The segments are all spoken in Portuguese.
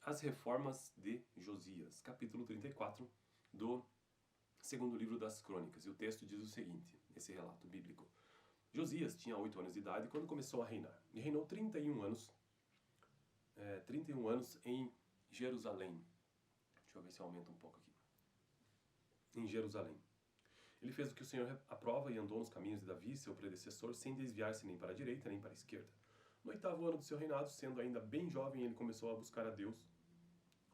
As reformas de Josias, capítulo 34 do segundo livro das Crônicas. E o texto diz o seguinte, esse relato bíblico. Josias tinha 8 anos de idade quando começou a reinar. E reinou 31 anos em Jerusalém. Deixa eu ver se eu aumento um pouco aqui. Em Jerusalém. Ele fez o que o Senhor aprova e andou nos caminhos de Davi, seu predecessor, sem desviar-se nem para a direita nem para a esquerda. No 8º ano do seu reinado, sendo ainda bem jovem, ele começou a buscar a Deus,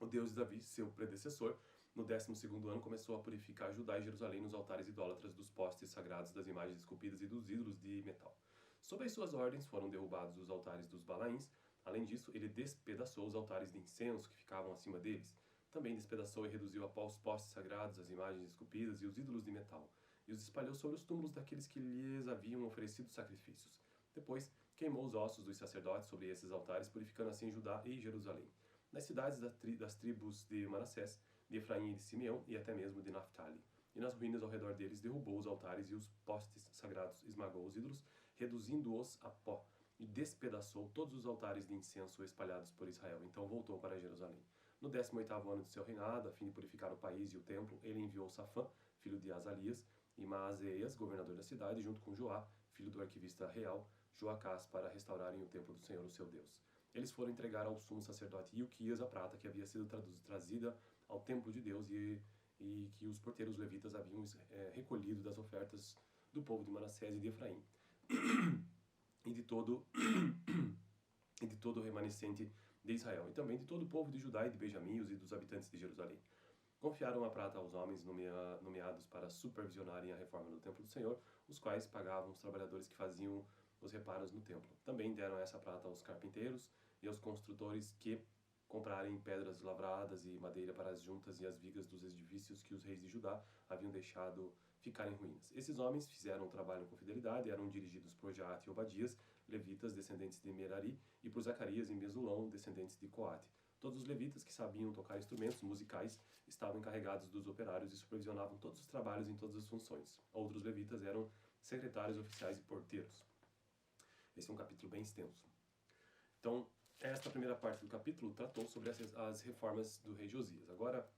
o Deus de Davi, seu predecessor. No 12º ano, começou a purificar Judá e Jerusalém nos altares idólatras dos postes sagrados, das imagens esculpidas e dos ídolos de metal. Sob as suas ordens foram derrubados os altares dos Balaíns. Além disso, ele despedaçou os altares de incenso que ficavam acima deles. Também despedaçou e reduziu a pó os postes sagrados, as imagens esculpidas e os ídolos de metal, e os espalhou sobre os túmulos daqueles que lhes haviam oferecido sacrifícios. Depois, queimou os ossos dos sacerdotes sobre esses altares, purificando assim Judá e Jerusalém. Nas cidades das tribos de Manassés, de Efraim e de Simeão, e até mesmo de Naphtali. E nas ruínas ao redor deles derrubou os altares e os postes sagrados, esmagou os ídolos, reduzindo-os a pó, e despedaçou todos os altares de incenso espalhados por Israel. Então voltou para Jerusalém. No 18º ano de seu reinado, a fim de purificar o país e o templo, ele enviou Safã, filho de Azalias, e Maazéias, governador da cidade, junto com Joá, filho do arquivista real, Joacás, para restaurarem o templo do Senhor, o seu Deus. Eles foram entregar ao sumo sacerdote Ilquias a prata que havia sido trazida ao templo de Deus e que os porteiros levitas haviam recolhido das ofertas do povo de Manassés e de Efraim e de todo o remanescente de Israel, e também de todo o povo de Judá e de Benjamim e dos habitantes de Jerusalém. Confiaram a prata aos homens nomeados para supervisionarem a reforma do templo do Senhor, os quais pagavam os trabalhadores que faziam os reparos no templo. Também deram essa prata aos carpinteiros e aos construtores que comprarem pedras lavradas e madeira para as juntas e as vigas dos edifícios que os reis de Judá haviam deixado ficar em ruínas. Esses homens fizeram o trabalho com fidelidade, eram dirigidos por Jaate e Obadias, levitas, descendentes de Merari, e por Zacarias e Mesulão, descendentes de Coate. Todos os levitas que sabiam tocar instrumentos musicais estavam encarregados dos operários e supervisionavam todos os trabalhos em todas as funções. Outros levitas eram secretários, oficiais e porteiros. Esse é um capítulo bem extenso. Então, esta primeira parte do capítulo tratou sobre as reformas do rei Josias. Agora,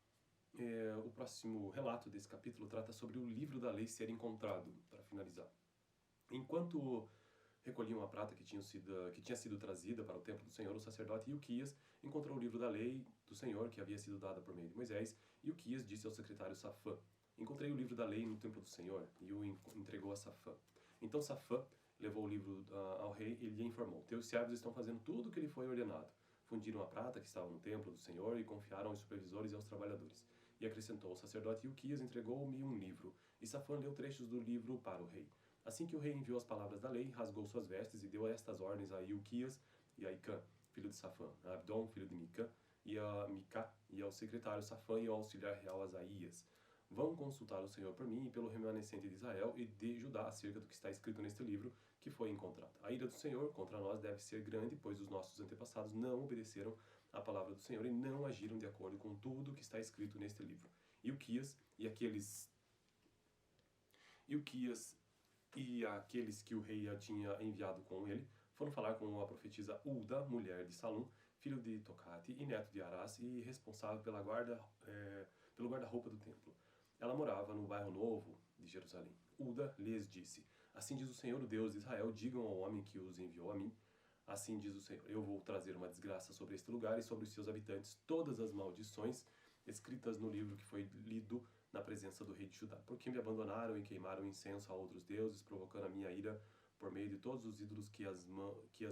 o próximo relato desse capítulo trata sobre o livro da lei ser encontrado, para finalizar. Enquanto recolhiam a prata que tinha sido trazida para o templo do Senhor, o sacerdote Ilquias encontrou o livro da lei do Senhor que havia sido dada por meio de Moisés, e Ilquias disse ao secretário Safã: "Encontrei o livro da lei no templo do Senhor", e o entregou a Safã. Então Safã levou o livro ao rei e lhe informou: "Teus servos estão fazendo tudo o que lhe foi ordenado. Fundiram a prata que estava no templo do Senhor e confiaram aos supervisores e aos trabalhadores." E acrescentou: "O sacerdote Ilquias entregou-me um livro." E Safã leu trechos do livro para o rei. Assim que o rei enviou as palavras da lei, rasgou suas vestes e deu estas ordens a Ilquias e a Icã, filho de Safã, a Abdom, filho de Mica, e a Micá, e ao secretário Safã e ao auxiliar real Asaías: "Vão consultar o Senhor por mim e pelo remanescente de Israel e de Judá acerca do que está escrito neste livro que foi encontrado. A ira do Senhor contra nós deve ser grande, pois os nossos antepassados não obedeceram à palavra do Senhor e não agiram de acordo com tudo o que está escrito neste livro." Ilquias e aqueles que o rei tinha enviado com ele foram falar com a profetisa Ulda, mulher de Salum, filho de Tocate e neto de Arás, e responsável pelo guarda-roupa do templo. Ela morava no bairro Novo de Jerusalém. Ulda lhes disse: "Assim diz o Senhor, o Deus de Israel, digam ao homem que os enviou a mim: assim diz o Senhor, eu vou trazer uma desgraça sobre este lugar e sobre os seus habitantes, todas as maldições escritas no livro que foi lido na presença do rei de Judá, porque me abandonaram e queimaram incenso a outros deuses, provocando a minha ira por meio de todos os ídolos que as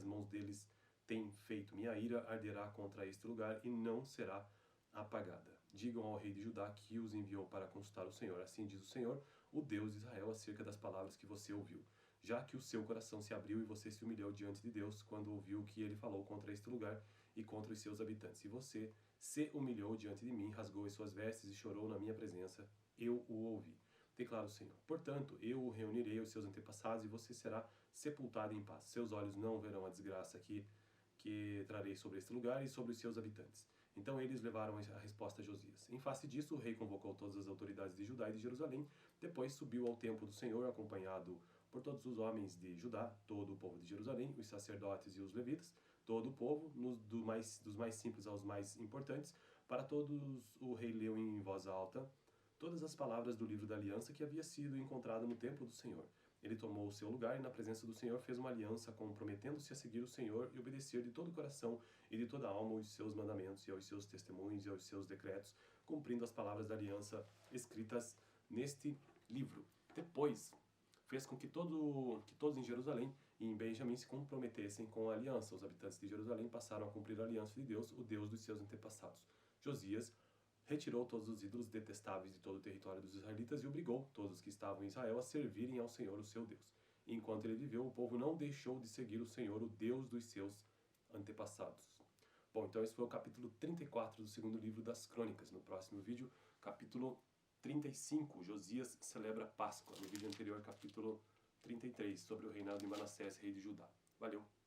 mãos deles têm feito. Minha ira arderá contra este lugar e não será apagada. Digam ao rei de Judá que os enviou para consultar o Senhor. Assim diz o Senhor, o Deus de Israel, acerca das palavras que você ouviu. Já que o seu coração se abriu e você se humilhou diante de Deus quando ouviu o que ele falou contra este lugar e contra os seus habitantes. E você se humilhou diante de mim, rasgou as suas vestes e chorou na minha presença, eu o ouvi. Declara o Senhor. Portanto, eu o reunirei aos seus antepassados e você será sepultado em paz. Seus olhos não verão a desgraça que trarei sobre este lugar e sobre os seus habitantes. Então eles levaram a resposta a Josias. Em face disso, o rei convocou todas as autoridades de Judá e de Jerusalém. Depois subiu ao templo do Senhor, acompanhado por todos os homens de Judá, todo o povo de Jerusalém, os sacerdotes e os levitas, todo o povo, dos mais simples aos mais importantes, para todos o rei leu em voz alta todas as palavras do livro da aliança que havia sido encontrado no templo do Senhor. Ele tomou o seu lugar e na presença do Senhor fez uma aliança, comprometendo-se a seguir o Senhor e obedecer de todo o coração e de toda a alma os seus mandamentos e aos seus testemunhos e aos seus decretos, cumprindo as palavras da aliança escritas neste livro. Depois, fez com que todos em Jerusalém e em Benjamim se comprometessem com a aliança. Os habitantes de Jerusalém passaram a cumprir a aliança de Deus, o Deus dos seus antepassados. Josias retirou todos os ídolos detestáveis de todo o território dos israelitas e obrigou todos que estavam em Israel a servirem ao Senhor, o seu Deus. E enquanto ele viveu, o povo não deixou de seguir o Senhor, o Deus dos seus antepassados. Bom, então esse foi o capítulo 34 do segundo livro das Crônicas. No próximo vídeo, capítulo 35, Josias celebra Páscoa. No vídeo anterior, capítulo 33, sobre o reinado de Manassés, rei de Judá. Valeu!